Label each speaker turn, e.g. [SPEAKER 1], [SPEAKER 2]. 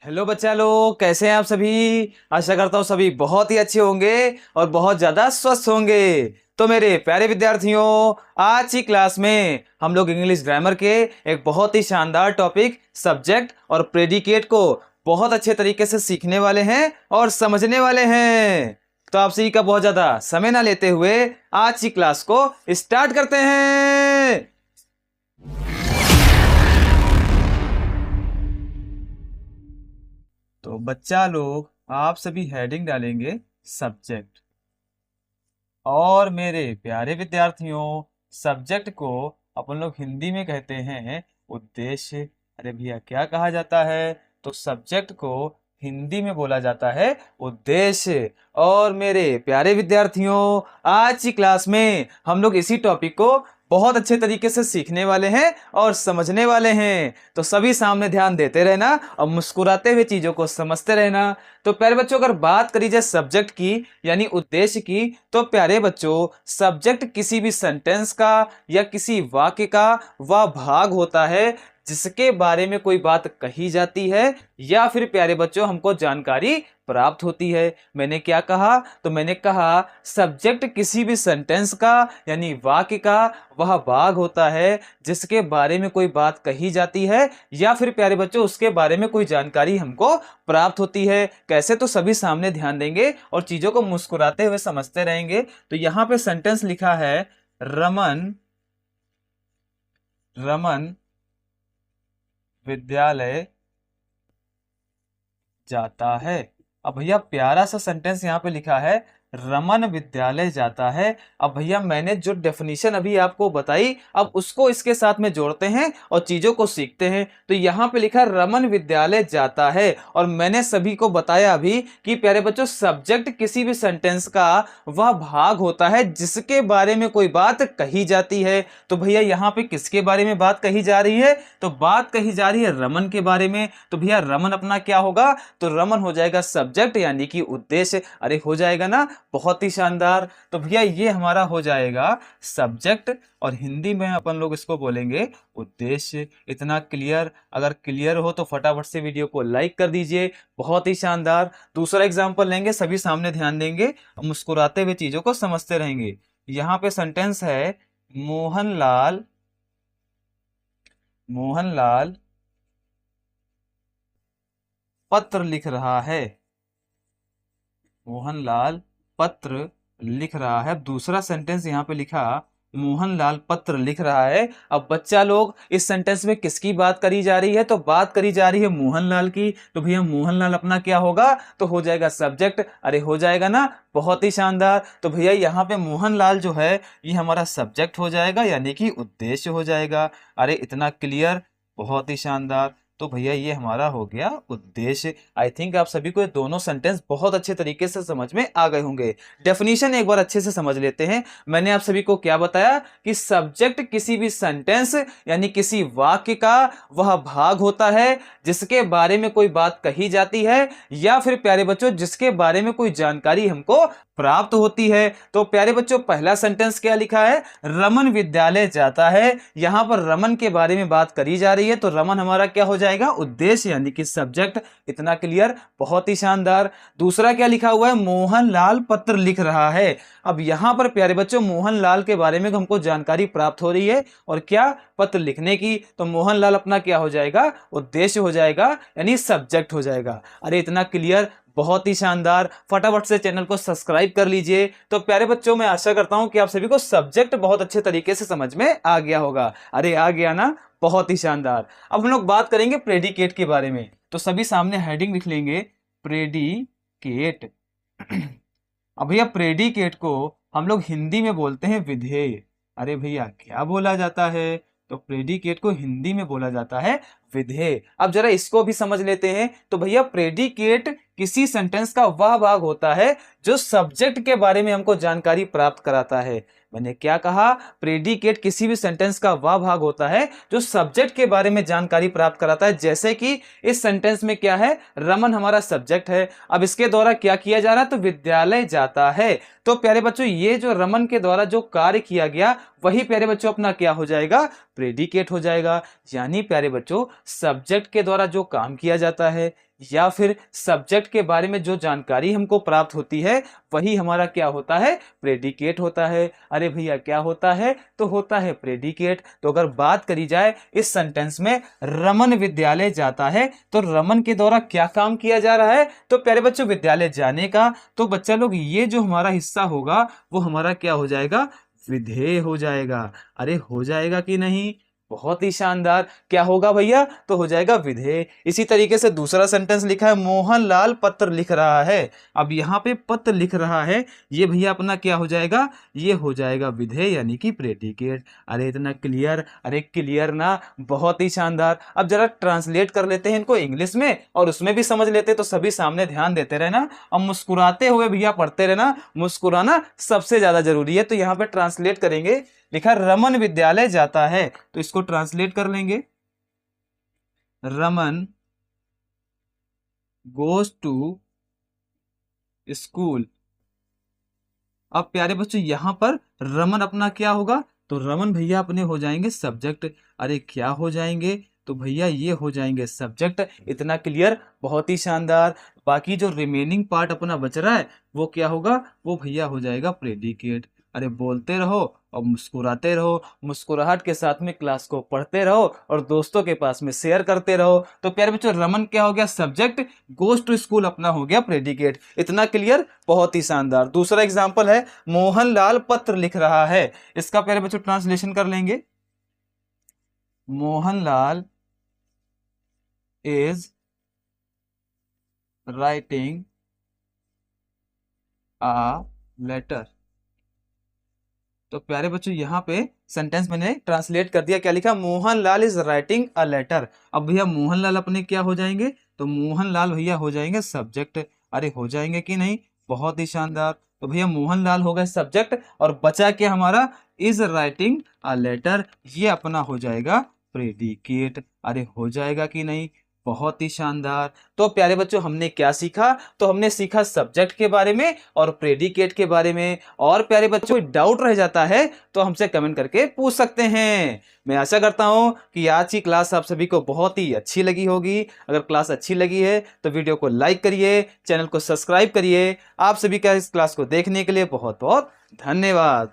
[SPEAKER 1] Hello बच्चा लोग, कैसे हैं आप सभी। आशा करता हूँ सभी बहुत ही अच्छे होंगे और बहुत ज्यादा स्वस्थ होंगे। तो मेरे प्यारे विद्यार्थियों, आज की क्लास में हम लोग इंग्लिश ग्रामर के एक बहुत ही शानदार टॉपिक सब्जेक्ट और प्रेडिकेट को बहुत अच्छे तरीके से सीखने वाले हैं और समझने वाले हैं। तो आप सभी का बहुत ज्यादा समय ना लेते हुए आज की क्लास को स्टार्ट करते हैं। तो बच्चा लोग, आप सभी हेडिंग डालेंगे सब्जेक्ट। और मेरे प्यारे विद्यार्थियों, सब्जेक्ट को अपन लोग हिंदी में कहते हैं उद्देश्य। अरे भैया, क्या कहा जाता है? तो सब्जेक्ट को हिंदी में बोला जाता है उद्देश्य। और मेरे प्यारे विद्यार्थियों, आज की क्लास में हम लोग इसी टॉपिक को बहुत अच्छे तरीके से सीखने वाले हैं और समझने वाले हैं। तो सभी सामने ध्यान देते रहना और मुस्कुराते हुए चीजों को समझते रहना। तो प्यारे बच्चों, अगर बात करी जाए सब्जेक्ट की यानी उद्देश्य की, तो प्यारे बच्चों, सब्जेक्ट किसी भी सेंटेंस का या किसी वाक्य का वह भाग होता है जिसके बारे में कोई बात कही जाती है या फिर प्यारे बच्चों हमको जानकारी प्राप्त होती है। मैंने क्या कहा? तो मैंने कहा सब्जेक्ट किसी भी सेंटेंस का यानी वाक्य का वह भाग होता है जिसके बारे में कोई बात कही जाती है या फिर प्यारे बच्चों उसके बारे में कोई जानकारी हमको प्राप्त होती है। कैसे? तो सभी सामने ध्यान देंगे और चीजों को मुस्कुराते हुए समझते रहेंगे। तो यहां पे सेंटेंस लिखा है रमन रमन विद्यालय जाता है। अब भैया प्यारा सा सेंटेंस यहाँ पे लिखा है, रमन विद्यालय जाता है। अब भैया मैंने जो डेफिनेशन अभी आपको बताई, अब उसको इसके साथ में जोड़ते हैं और चीजों को सीखते हैं। तो यहाँ पे लिखा रमन विद्यालय जाता है और मैंने सभी को बताया अभी कि प्यारे बच्चों, सब्जेक्ट किसी भी सेंटेंस का वह भाग होता है जिसके बारे में कोई बात कही जाती है। तो भैया यहाँ पे किसके बारे में बात कही जा रही है? तो बात कही जा रही है रमन के बारे में। तो भैया रमन अपना क्या होगा? तो रमन हो जाएगा सब्जेक्ट यानी कि उद्देश्य। अरे हो जाएगा ना, बहुत ही शानदार। तो भैया ये हमारा हो जाएगा सब्जेक्ट और हिंदी में अपन लोग इसको बोलेंगे उद्देश्य। इतना क्लियर? अगर क्लियर हो तो फटाफट से वीडियो को लाइक कर दीजिए। बहुत ही शानदार। दूसरा एग्जांपल लेंगे, सभी सामने ध्यान देंगे और मुस्कुराते हुए चीजों को समझते रहेंगे। यहां पे सेंटेंस है मोहनलाल मोहनलाल पत्र लिख रहा है। मोहनलाल पत्र लिख रहा है। दूसरा सेंटेंस यहाँ पे लिखा मोहनलाल पत्र लिख रहा है। अब बच्चा लोग, इस सेंटेंस में किसकी बात करी जा रही है? तो बात करी जा रही है मोहनलाल की। तो भैया मोहनलाल अपना क्या होगा? तो हो जाएगा सब्जेक्ट। अरे हो जाएगा ना, बहुत ही शानदार। तो भैया यहाँ पे मोहनलाल जो है ये हमारा सब्जेक्ट हो जाएगा यानी कि उद्देश्य हो जाएगा। अरे इतना क्लियर, बहुत ही शानदार। तो भैया ये हमारा हो गया उद्देश्य। आई थिंक आप सभी को ये दोनों सेंटेंस बहुत अच्छे तरीके से समझ में आ गए होंगे। डेफिनेशन एक बार अच्छे से समझ लेते हैं। मैंने आप सभी को क्या बताया कि सब्जेक्ट किसी भी सेंटेंस यानी किसी वाक्य का वह भाग होता है जिसके बारे में कोई बात कही जाती है या फिर प्यारे बच्चों जिसके बारे में कोई जानकारी हमको प्राप्त होती है। तो प्यारे बच्चों, पहला सेंटेंस क्या लिखा है? रमन विद्यालय जाता है। यहां पर रमन के बारे में बात करी जा रही है तो रमन हमारा क्या हो जाएगा? उद्देश्य यानी कि सब्जेक्ट। इतना क्लियर, बहुत ही शानदार। दूसरा क्या लिखा हुआ है? मोहनलाल पत्र लिख रहा है। अब यहां पर प्यारे बच्चों मोहनलाल के बारे में हमको जानकारी प्राप्त हो रही है और क्या? पत्र लिखने की। तो मोहनलाल अपना क्या हो जाएगा? उद्देश्य हो जाएगा यानी सब्जेक्ट हो जाएगा। अरे इतना क्लियर, बहुत ही शानदार। फटाफट से चैनल को सब्सक्राइब कर लीजिए। तो प्यारे बच्चों, मैं आशा करता हूं कि आप सभी को सब्जेक्ट बहुत अच्छे तरीके से समझ में आ गया होगा। अरे आ गया ना, बहुत ही शानदार। अब हम लोग बात करेंगे प्रेडिकेट के बारे में। तो सभी सामने हेडिंग लिख लेंगे प्रेडिकेट। अब भैया प्रेडिकेट को हम लोग हिंदी में बोलते हैं विधेय। अरे भैया क्या बोला जाता है? तो प्रेडिकेट को हिंदी में बोला जाता है विधेय। अब जरा इसको भी समझ लेते हैं। तो भैया प्रेडिकेट किसी सेंटेंस का वह भाग होता है जो सब्जेक्ट के बारे में हमको जानकारी प्राप्त कराता है। मैंने क्या कहा? प्रेडिकेट किसी भी सेंटेंस का वह भाग होता है जो सब्जेक्ट के बारे में जानकारी प्राप्त कराता है। जैसे कि इस सेंटेंस में क्या है? रमन हमारा सब्जेक्ट है। अब इसके द्वारा क्या किया जा रहा है? तो विद्यालय जाता है। तो प्यारे बच्चों, ये जो रमन के द्वारा जो कार्य किया गया वही प्यारे बच्चों अपना क्या हो जाएगा? प्रेडिकेट हो जाएगा। यानी प्यारे बच्चों सब्जेक्ट के द्वारा जो काम किया जाता है या फिर सब्जेक्ट के बारे में जो जानकारी हमको प्राप्त होती है वही हमारा क्या होता है, प्रेडिकेट होता है। अरे भैया क्या होता है, तो होता है प्रेडिकेट। तो अगर बात करी जाए इस सेंटेंस में रमन विद्यालय जाता है, तो रमन के द्वारा क्या काम किया जा रहा है, तो प्यारे बच्चों विद्यालय जाने का। तो बच्चा लोग ये जो हमारा हिस्सा होगा वो हमारा क्या हो जाएगा, विधेय हो जाएगा। अरे हो जाएगा कि नहीं, बहुत ही शानदार। क्या होगा भैया, तो हो जाएगा विधेय। इसी तरीके से दूसरा सेंटेंस लिखा है, मोहनलाल पत्र लिख रहा है। अब यहाँ पे पत्र लिख रहा है, ये भैया अपना क्या हो जाएगा, ये हो जाएगा विधेय यानी कि प्रेडिकेट। अरे इतना क्लियर, अरे क्लियर ना, बहुत ही शानदार। अब जरा ट्रांसलेट कर लेते हैं इनको इंग्लिश में और उसमें भी समझ लेते, तो सभी सामने ध्यान देते रहना और मुस्कुराते हुए भैया पढ़ते रहना। मुस्कुराना सबसे ज्यादा जरूरी है। तो यहाँ पे ट्रांसलेट करेंगे, लिखा रमन विद्यालय जाता है, तो इसको ट्रांसलेट कर लेंगे, रमन गोज टू स्कूल। अब प्यारे बच्चों यहां पर रमन अपना क्या होगा, तो रमन भैया अपने हो जाएंगे सब्जेक्ट। अरे क्या हो जाएंगे, तो भैया ये हो जाएंगे सब्जेक्ट। इतना क्लियर, बहुत ही शानदार। बाकी जो रिमेनिंग पार्ट अपना बच रहा है वो क्या होगा, वो भैया हो जाएगा प्रेडिकेट। अरे बोलते रहो और मुस्कुराते रहो, मुस्कुराहट के साथ में क्लास को पढ़ते रहो और दोस्तों के पास में शेयर करते रहो। तो प्यारे बच्चों रमन क्या हो गया, सब्जेक्ट, गोज टू स्कूल अपना हो गया प्रेडिकेट। इतना क्लियर, बहुत ही शानदार। दूसरा एग्जांपल है, मोहनलाल पत्र लिख रहा है। इसका प्यारे बच्चों ट्रांसलेशन कर लेंगे, Mohanlal is writing a letter. तो प्यारे बच्चों यहाँ पे सेंटेंस मैंने ट्रांसलेट कर दिया। क्या लिखा, Mohanlal is writing a letter. अब भैया मोहनलाल अपने क्या हो जाएंगे, तो मोहनलाल भैया हो जाएंगे सब्जेक्ट। अरे हो जाएंगे कि नहीं, बहुत ही शानदार। तो भैया मोहनलाल हो गए सब्जेक्ट और बचा क्या हमारा, इज राइटिंग अ लेटर, ये अपना हो जाएगा प्रेडिकेट। अरे हो जाएगा कि नहीं, बहुत ही शानदार। तो प्यारे बच्चों हमने क्या सीखा, तो हमने सीखा सब्जेक्ट के बारे में और प्रेडिकेट के बारे में। और प्यारे बच्चों कोई डाउट रह जाता है तो हमसे कमेंट करके पूछ सकते हैं। मैं आशा करता हूं कि आज की क्लास आप सभी को बहुत ही अच्छी लगी होगी। अगर क्लास अच्छी लगी है तो वीडियो को लाइक करिए, चैनल को सब्सक्राइब करिए। आप सभी का इस क्लास को देखने के लिए बहुत बहुत धन्यवाद।